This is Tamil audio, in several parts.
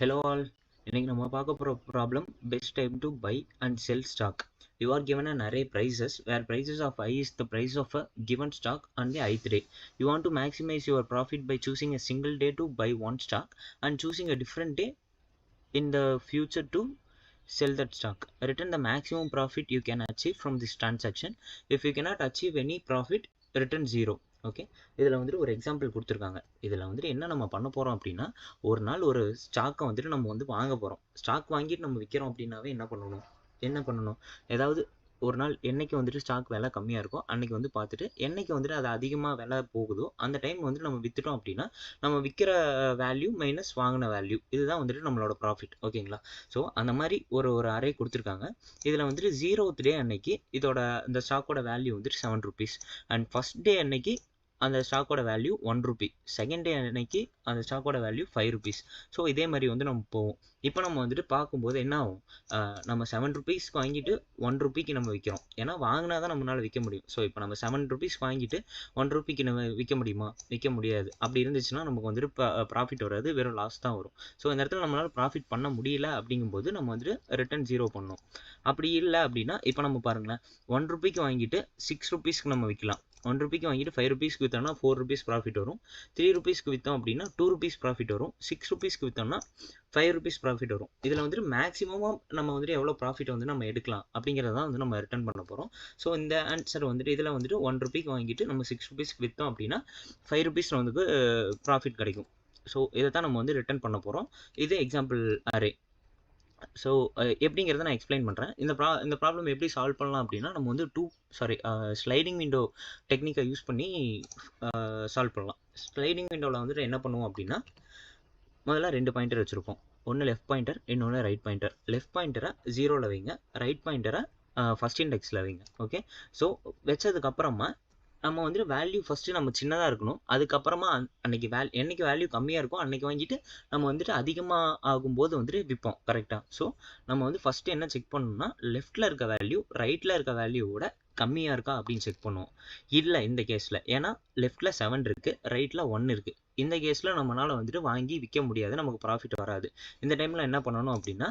Hello all. இன்னைக்கு நம்ம பார்க்க போற problem best time to buy and sell stock. You are given an array prices where prices of I is the price of a given stock on the ith day. You want to maximize your profit by choosing a single day to buy one stock and choosing a different day in the future to sell that stock. Return the maximum profit you can achieve from this transaction. If you cannot achieve any profit, return 0. Okay, இதில் வந்துட்டு ஒரு எக்ஸாம்பிள் கொடுத்துருக்காங்க. இதில் வந்துட்டு என்ன நம்ம பண்ண போகிறோம் அப்படின்னா, ஒரு நாள் ஒரு ஸ்டாக்கை வந்துட்டு நம்ம வந்து வாங்க போகிறோம். ஸ்டாக் வாங்கிட்டு நம்ம விற்கிறோம் அப்படின்னாவே என்ன பண்ணணும் ஏதாவது ஒரு நாள் என்னைக்கு வந்துட்டு ஸ்டாக் விலை கம்மியாக இருக்கும் அன்னைக்கு வந்து பார்த்துட்டு என்னைக்கு வந்துட்டு அது அதிகமாக விலை போகுதோ அந்த டைம் வந்துட்டு நம்ம விற்றுட்டோம் அப்படின்னா நம்ம விற்கிற வேல்யூ மைனஸ் வாங்கின வேல்யூ இதுதான் வந்துட்டு நம்மளோட ப்ராஃபிட். ஓகேங்களா? ஸோ அந்த மாதிரி ஒரு அரே கொடுத்துருக்காங்க. இதில் வந்துட்டு 0th டே அன்னைக்கு இதோட இந்த ஸ்டாக்கோட வேல்யூ வந்துட்டு 7 rupees அண்ட் ஃபர்ஸ்ட் டே அன்னைக்கு அந்த ஸ்டாக்கோட வேல்யூ 1 rupee, செகண்ட் டே அன்னைக்கு அந்த ஸ்டாக்கோட வேல்யூ 5 rupees. ஸோ இதே மாதிரி வந்து நம்ம போவோம். இப்போ நம்ம வந்துட்டு பார்க்கும்போது என்ன ஆகும், நம்ம 7 rupeesக்கு வாங்கிட்டு 1 rupeeக்கு நம்ம விற்கிறோம். ஏன்னா வாங்கினா தான் நம்மளால் விற்க முடியும். ஸோ இப்போ நம்ம 7 rupees வாங்கிட்டு 1 rupeeக்கு நம்ம விற்க முடியுமா? விற்க முடியாது. அப்படி இருந்துச்சுன்னா நமக்கு வந்துட்டு ப்ராஃபிட் வராது, வெறும் லாஸ் தான் வரும். ஸோ இந்த இடத்துல நம்மளால் ப்ராஃபிட் பண்ண முடியல அப்படிங்கும்போது நம்ம வந்துட்டு ரிட்டர்ன் 0 பண்ணணும். அப்படி இல்லை அப்படின்னா இப்போ நம்ம பாருங்களேன், 1 rupeeக்கு வாங்கிட்டு 6 rupeesக்கு நம்ம விற்கலாம். 1 rupeeக்கு வாங்கிட்டு 5 rupeesக்கு விற்றோம்னா 4 rupees ப்ராஃபிட் வரும். 3 rupeesக்கு விற்றோம் அப்படின்னா 2 rupees ப்ராஃபிட் வரும். 6 rupeesக்கு விற்றோம்னா 5 rupees ப்ராஃபிட் வரும். இதில் வந்துட்டு மேக்ஸிமமாக நம்ம வந்துட்டு எவ்வளோ ப்ராஃபிட் வந்து நம்ம எடுக்கலாம் அப்படிங்கிறத வந்து நம்ம ரிட்டர்ன் பண்ண போகிறோம். ஸோ இந்த ஆன்சர் வந்துட்டு இதில் வந்துட்டு 1 rupeeக்கு வாங்கிட்டு நம்ம 6 rupeesக்கு விற்றோம் அப்படின்னா 5 rupees வந்து ப்ராஃபிட் கிடைக்கும். ஸோ இதை தான் நம்ம வந்து ரிட்டர்ன் பண்ண போகிறோம். இது எக்ஸாம்பிள் அரே. ஸோ எப்படிங்கிறத நான் எக்ஸ்பிளைன் பண்ணுறேன். இந்த ப்ராப்ளம் எப்படி சால்வ் பண்ணலாம் அப்படின்னா, நம்ம வந்து ஸ்லைடிங் விண்டோ டெக்னிக்கை யூஸ் பண்ணி சால்வ் பண்ணலாம். ஸ்லைடிங் விண்டோவில் வந்துட்டு என்ன பண்ணுவோம் அப்படின்னா, முதல்ல 2 பாயிண்டர் வச்சுருப்போம். ஒன்று லெஃப்ட் பாயிண்டர், இன்னொன்று ரைட் பாயிண்டர். லெஃப்ட் பாயிண்டரை 0ல் வைங்க, ரைட் பாயிண்டரை ஃபஸ்ட் இண்டெக்ஸில் வைங்க. ஓகே, ஸோ வச்சதுக்கப்புறமா நம்ம வந்துட்டு வேல்யூ ஃபஸ்ட்டு நம்ம சின்னதாக இருக்கணும். அதுக்கப்புறமா அன்னைக்கு என்னைக்கு வேல்யூ கம்மியாக இருக்கும் அன்னைக்கு வாங்கிட்டு நம்ம வந்துட்டு அதிகமாக ஆகும்போது வந்துட்டு விற்போம். கரெக்டாக? ஸோ நம்ம வந்து ஃபஸ்ட்டு என்ன செக் பண்ணணும்னா, லெஃப்ட்டில் இருக்க வேல்யூ ரைட்டில் இருக்க வேல்யூவோட கம்மியாக இருக்கா அப்படின்னு செக் பண்ணுவோம். இல்லை இந்த கேஸில், ஏன்னா லெஃப்ட்டில் 7 இருக்குது, ரைட்டில் 1 இருக்குது. இந்த கேஸில் நம்மளால் வந்துட்டு வாங்கி விற்க முடியாது, நமக்கு ப்ராஃபிட் வராது. இந்த டைமில் என்ன பண்ணணும் அப்படின்னா,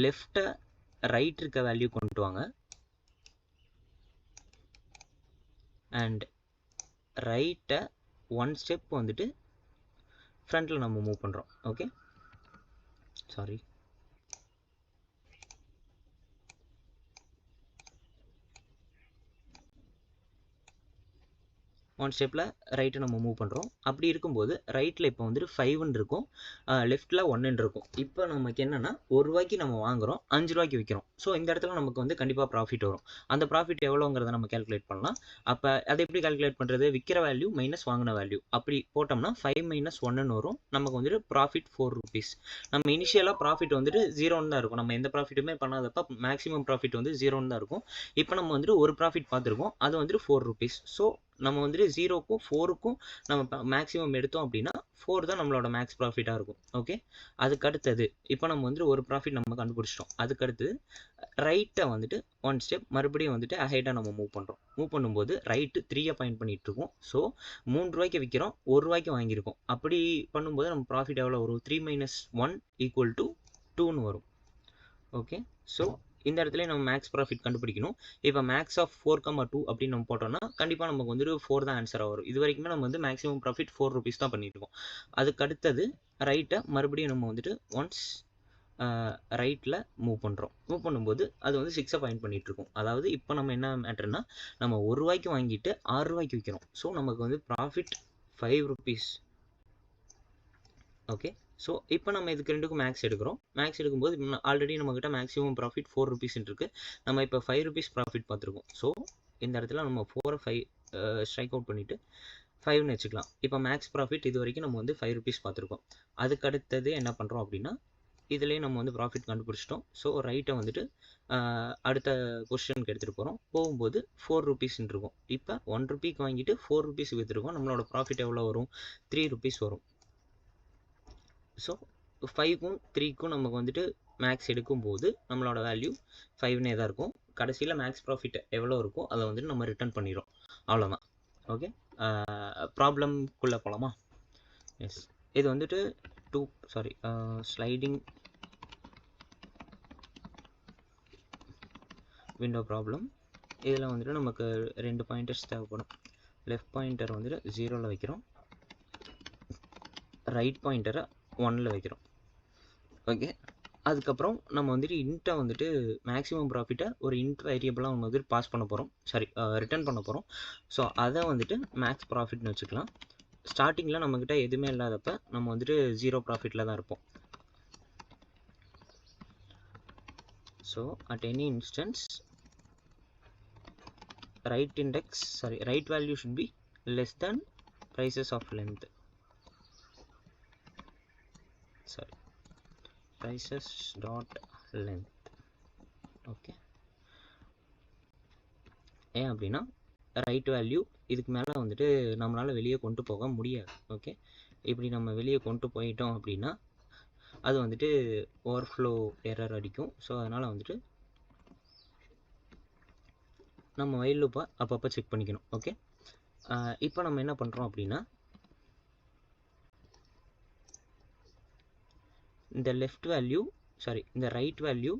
லெஃப்ட்டை ரைட் இருக்க வேல்யூ கொண்டு வாங்க அண்ட் ரைட்டை 1 step வந்துட்டு ஃப்ரண்ட்டில் நம்ம மூவ் பண்ணுறோம். ஓகே, சாரி, 1 ஸ்டெப்பில் ரைட்டை நம்ம மூவ் பண்ணுறோம். அப்படி இருக்கும்போது ரைட்டில் இப்போ வந்துட்டு 5ன்னு இருக்கும், லெஃப்ட்டில் 1ன்னு இருக்கும். இப்போ நமக்கு என்னென்னா, 1 ரூபாய்க்கு நம்ம வாங்குகிறோம், 5 ரூபாய்க்கு விற்கிறோம். ஸோ இந்த இடத்துல நமக்கு வந்து கண்டிப்பாக ப்ராஃபிட் வரும். அந்த ப்ராஃபிட் எவ்வளோங்கிறத நம்ம கேல்குலேட் பண்ணலாம். அப்போ அதை எப்படி கால்குலேட் பண்ணுறது? விற்கிற வேல்யூ மைனஸ் வாங்கின வேல்யூ அப்படி போட்டோம்னா 5 - 1ன்னு வரும். நமக்கு வந்துட்டு ப்ராஃபிட் 4 rupees. நம்ம இனிஷியலாக ப்ராஃபிட் வந்துட்டு 0ன்னு தான் இருக்கும். நம்ம எந்த ப்ராஃபிட்டுமே பண்ணாதப்போ மேக்ஸிமம் ப்ராஃபிட் வந்து 0ன்னு தான் இருக்கும். இப்போ நம்ம வந்துட்டு ஒரு ப்ராஃபிட் பார்த்துருக்கோம், அது வந்துட்டு 4 rupees. ஸோ நம்ம வந்துட்டு 0க்கும் 4க்கும் நம்ம மேக்ஸிமம் எடுத்தோம் அப்படின்னா 4 தான் நம்மளோட மேக்ஸ் ப்ராஃபிட்டாக இருக்கும். ஓகே, அதுக்கு அடுத்தது இப்போ நம்ம வந்துட்டு ஒரு ப்ராஃபிட் நம்ம கண்டுபிடிச்சிட்டோம். அதுக்கடுத்தது ரைட்டை வந்துட்டு 1 ஸ்டெப் மறுபடியும் வந்துட்டு அஹைடாக நம்ம மூவ் பண்ணுறோம். மூவ் பண்ணும்போது ரைட்டு 3 பாயிண்ட் பண்ணிட்டு இருக்கோம். ஸோ 3 ரூபாய்க்கு விற்கிறோம், 1 ரூபாய்க்கு வாங்கியிருக்கோம். அப்படி பண்ணும்போது நம்ம ப்ராஃபிட் எவ்வளோ வரும்? 3 - 1 = 2ன்னு வரும். ஓகே, ஸோ இந்த இடத்துல நம்ம மேக்ஸ் ப்ராஃபிட் கண்டுபிடிக்கணும். இப்போ மேக்ஸ் ஆஃப் 4, 2 அப்படின்னு நம்ம போட்டோம்னா கண்டிப்பாக நமக்கு வந்துட்டு 4 தான் ஆன்சராக வரும். இது வரைக்குமே நம்ம வந்து மேக்ஸிமம் ப்ராஃபிட் 4 rupees தான் பண்ணியிருக்கோம். அதுக்கு அடுத்தது ரைட்டை மறுபடியும் நம்ம வந்துட்டு ஒன்ஸ் ரைட்டில் மூவ் பண்ணுறோம். மூவ் பண்ணும்போது அது வந்து 6 பாயிண்ட் பண்ணிட்டு இருக்கோம். அதாவது இப்போ நம்ம என்ன மேட்டர்னா, நம்ம 1 ரூபாய்க்கு வாங்கிட்டு 6 ரூபாய்க்கு விற்கிறோம். ஸோ நமக்கு வந்து ப்ராஃபிட் 5 rupees. ஓகே, ஸோ இப்போ நம்ம இதுக்கு ரெண்டுக்கும் மேக்ஸ் எடுக்கிறோம். மேக்ஸ் எடுக்கும்போது ஆல்ரெடி நம்மக்கிட்ட மேக்ஸிமம் ப்ராஃபிட் 4 rupees இருக்குது. நம்ம இப்போ 5 rupees ப்ராஃபிட் பார்த்துருக்கோம். ஸோ இந்த இடத்துல நம்ம 4 5 ஸ்ட்ரைக் அவுட் பண்ணிவிட்டு 5ன்னு வச்சுக்கலாம். இப்போ மேக்ஸ் ப்ராஃபிட் இது வரைக்கும் நம்ம வந்து 5 rupees பார்த்துருக்கோம். அதுக்கு அடுத்தது என்ன பண்ணுறோம் அப்படின்னா, இதுலேயே நம்ம வந்து ப்ராஃபிட் கண்டுபிடிச்சிட்டோம். ஸோ ரைட்டை வந்துட்டு அடுத்த பொசிஷனுக்கு எடுத்துகிட்டு போகிறோம். போகும்போது 4 rupeesன்னு இருக்கும். இப்போ 1 rupeeக்கு வாங்கிட்டு 4 rupees விற்றுருக்கோம். நம்மளோட ப்ராஃபிட் எவ்வளோ வரும்? 3 rupees வரும். ஸோ 5க்கும் 3க்கும் நமக்கு வந்துட்டு மேக்ஸ் எடுக்கும்போது நம்மளோட வேல்யூ 5னே தான் இருக்கும். கடைசியில் மேக்ஸ் ப்ராஃபிட் எவ்வளோ இருக்கோ அதை வந்துட்டு நம்ம ரிட்டர்ன் பண்ணிடுறோம். அவ்வளோதான். ஓகே, ப்ராப்ளம்குள்ளே போகலாமா? எஸ், இது வந்துட்டு ஸ்லைடிங் விண்டோ ப்ராப்ளம். இதில் வந்துட்டு நமக்கு 2 பாயிண்டர்ஸ் தேவைப்படும். லெஃப்ட் பாயிண்டர் வந்துட்டு 0ல் வைக்கிறோம், ரைட் பாயிண்டரை 1ல் வைக்கிறோம். ஓகே, அதுக்கப்புறம் நம்ம வந்துட்டு இன்ட்டை வந்துட்டு மேக்ஸிமம் ப்ராஃபிட்டை ஒரு இன்ட் வேரியபிளாக நம்ம வந்துட்டு பாஸ் பண்ண போகிறோம், ரிட்டர்ன் பண்ண போகிறோம். ஸோ அதை வந்துட்டு மேக்ஸ் ப்ராஃபிட்னு வச்சுக்கலாம். ஸ்டார்டிங்கில் நம்மக்கிட்ட எதுவுமே இல்லாதப்ப நம்ம வந்துட்டு 0 ப்ராஃபிட்டில் தான் இருப்போம். So at any instance right value should be less than prices of length. Prices dot length. Okay, ஏன் அப்படின்னா ரைட் வேல்யூ இதுக்கு மேலே வந்துட்டு நம்மளால் வெளியே கொண்டு போக முடியாது. ஓகே, இப்படி நம்ம வெளியே கொண்டு போயிட்டோம் அப்படின்னா அது வந்துட்டு ஓவர்ஃப்ளோ எரர் அடிக்கும். ஸோ அதனால் வந்துட்டு நம்ம வைல் லூப்பை அப்பப்போ செக் பண்ணிக்கணும். ஓகே, இப்போ நம்ம என்ன பண்ணுறோம் அப்படின்னா இந்த இந்த ரைட் வேல்யூ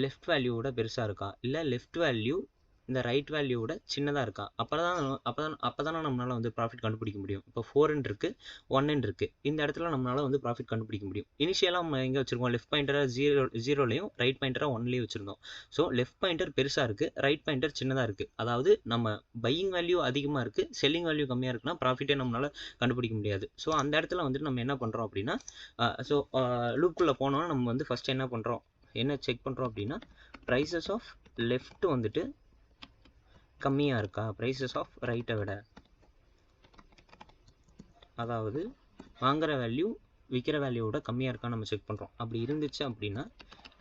லெஃப்ட் வேல்யூவோட பெருசாக இருக்கா, இல்லை லெஃப்ட் வேல்யூ இந்த ரைட் வேல்யூவோட சின்னதாக இருக்கா, அப்போ தானே நம்மளால் வந்து ப்ராஃபிட் கண்டுபிடிக்க முடியும். இப்போ 4n இருக்குது, 1n இருக்குது, இந்த இடத்துல நம்மளால் வந்து ப்ராஃபிட் கண்டுபிடிக்க முடியும். இனிஷியலாக நம்ம எங்கே வச்சுருக்கோம், லெஃப்ட் பாயிண்டரை 0லையும் ரைட் பாயிண்டரை 1லையும் வச்சுருந்தோம். ஸோ லெஃப்ட் பாயிண்டர் பெருசாக இருக்குது, ரைட் பாயிண்டர் சின்னதாக இருக்குது. அதாவது நம்ம பையிங் வேல்யூ அதிகமாக இருக்குது, செல்லிங் வேல்யூ கம்மியாக இருக்குன்னா ப்ராஃபிட்டே நம்மளால் கண்டுபிடிக்க முடியாது. ஸோ அந்த இடத்துல வந்துட்டு நம்ம என்ன பண்ணுறோம் அப்படின்னா லூப்புக்குள்ளே போனோன்னா நம்ம வந்து ஃபஸ்ட்டு என்ன செக் பண்ணுறோம் அப்படின்னா ப்ரைஸஸ் ஆஃப் லெஃப்ட் வந்துட்டு கம்மியாக இருக்கா ப்ரைஸஸ் ஆஃப் ரைட்டை விட. அதாவது வாங்குகிற வேல்யூ விற்கிற வேல்யூவோட கம்மியாக இருக்கான்னு நம்ம செக் பண்ணுறோம். அப்படி இருந்துச்சு அப்படின்னா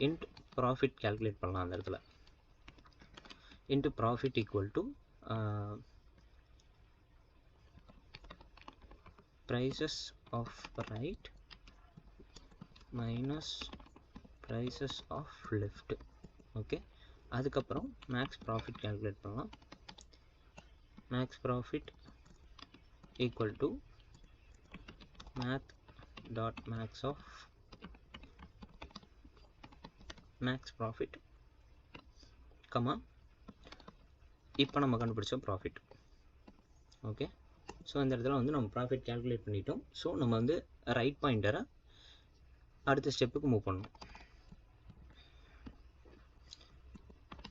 இன்ட் ப்ராஃபிட் கால்குலேட் பண்ணலாம். அந்த இடத்துல int profit equal to prices of right minus prices of left. Okay, அதுக்கப்புறம் மேக்ஸ் ப்ராஃபிட் கால்குலேட் பண்ணலாம். Max profit equal to math.max of max profit comma இப்போ நம்ம கண்டுபிடிச்ச ப்ராஃபிட். ஓகே, ஸோ இந்த இடத்துல வந்து நம்ம ப்ராஃபிட் கால்குலேட் பண்ணிட்டோம். ஸோ நம்ம வந்து ரைட் பாயிண்டரை அடுத்த ஸ்டெப்புக்கு மூவ் பண்ணணும்.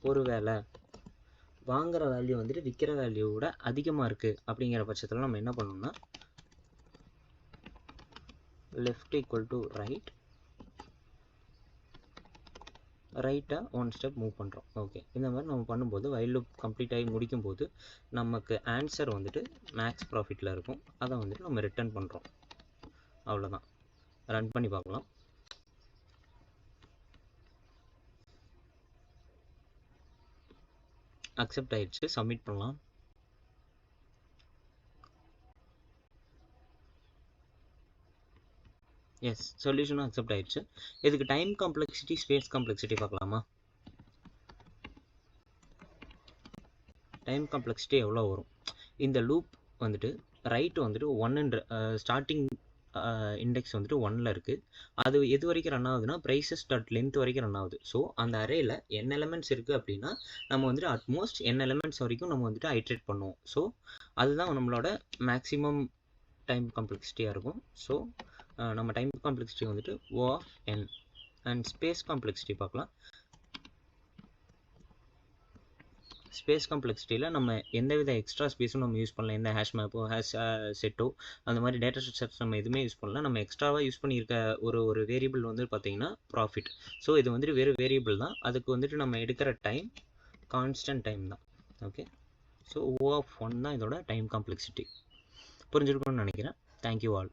ஒருவேளை வாங்குகிற வேல்யூ வந்துட்டு விற்கிற வேல்யூவோட அதிகமாக இருக்குது அப்படிங்கிற பட்சத்தில் நம்ம என்ன பண்ணணும்னா லெஃப்ட் ஈக்குவல் டு ரைட்டை 1 ஸ்டெப் மூவ் பண்ணுறோம். ஓகே, இந்த மாதிரி நம்ம பண்ணும்போது வைல் லூப் கம்ப்ளீட் ஆகி முடிக்கும் போது நமக்கு ஆன்சர் வந்துட்டு மேக்ஸ் ப்ராஃபிட்டில் இருக்கும். அதை வந்துட்டு நம்ம ரிட்டர்ன் பண்ணுறோம். அவ்வளோதான். ரன் பண்ணி பார்க்கலாம். அக்செப்ட் ஆயிடுச்சு, சப்மிட் பண்ணலாம். எஸ், சொல்யூஷனும் அக்செப்ட் ஆயிடுச்சு. இதுக்கு டைம் காம்ப்ளெக்சிட்டி ஸ்பேஸ் காம்ப்ளெக்சிட்டி பார்க்கலாமா? டைம் காம்ப்ளெக்சிட்டி எவ்வளோ வரும்? இந்த லூப் வந்துட்டு ரைட் வந்துட்டு 1 ஸ்டார்டிங் இண்டெக்ஸ் வந்துட்டு 1ல் இருக்குது. அது எது வரைக்கும் ரன் ஆகுதுன்னா ப்ரைஸஸ் டாட் லென்த் வரைக்கும் ரன் ஆகுது. ஸோ அந்த அரேயில் n எலமெண்ட்ஸ் இருக்குது அப்படின்னா நம்ம வந்துட்டு அட்மோஸ்ட் n எலமெண்ட்ஸ் வரைக்கும் நம்ம வந்துட்டு ஐட்ரேட் பண்ணுவோம். ஸோ அதுதான் நம்மளோட மேக்ஸிமம் டைம் காம்ப்ளெக்சிட்டியாக இருக்கும். ஸோ நம்ம டைம் காம்ப்ளெக்சிட்டி வந்துட்டு O of n. And space complexity பார்க்கலாம். ஸ்பேஸ் காம்ப்ளெக்சிட்டியில் நம்ம எந்தவித எக்ஸ்ட்ரா ஸ்பேஸும் நம்ம யூஸ் பண்ணலாம். எந்த ஹேஷ் மேப்போ செட்டோ அந்த மாதிரி டேட்டா ஸ்ட்ரக்சர்ஸ் நம்ம எதுவுமே யூஸ் பண்ணலாம். நம்ம எக்ஸ்ட்ராவாக யூஸ் பண்ணியிருக்க ஒரு வேரியபிள் வந்து பார்த்தீங்கன்னா ப்ராஃபிட். ஸோ இது வந்துட்டு வேறு வேரியபிள் தான். அதுக்கு வந்துட்டு நம்ம எடுக்கிற டைம் கான்ஸ்டன்ட் டைம் தான். ஓகே, ஸோ O of 1 தான் இதோட டைம் காம்ப்ளெக்சிட்டி. புரிஞ்சிருக்கணும்னு நினைக்கிறேன். Thank you all.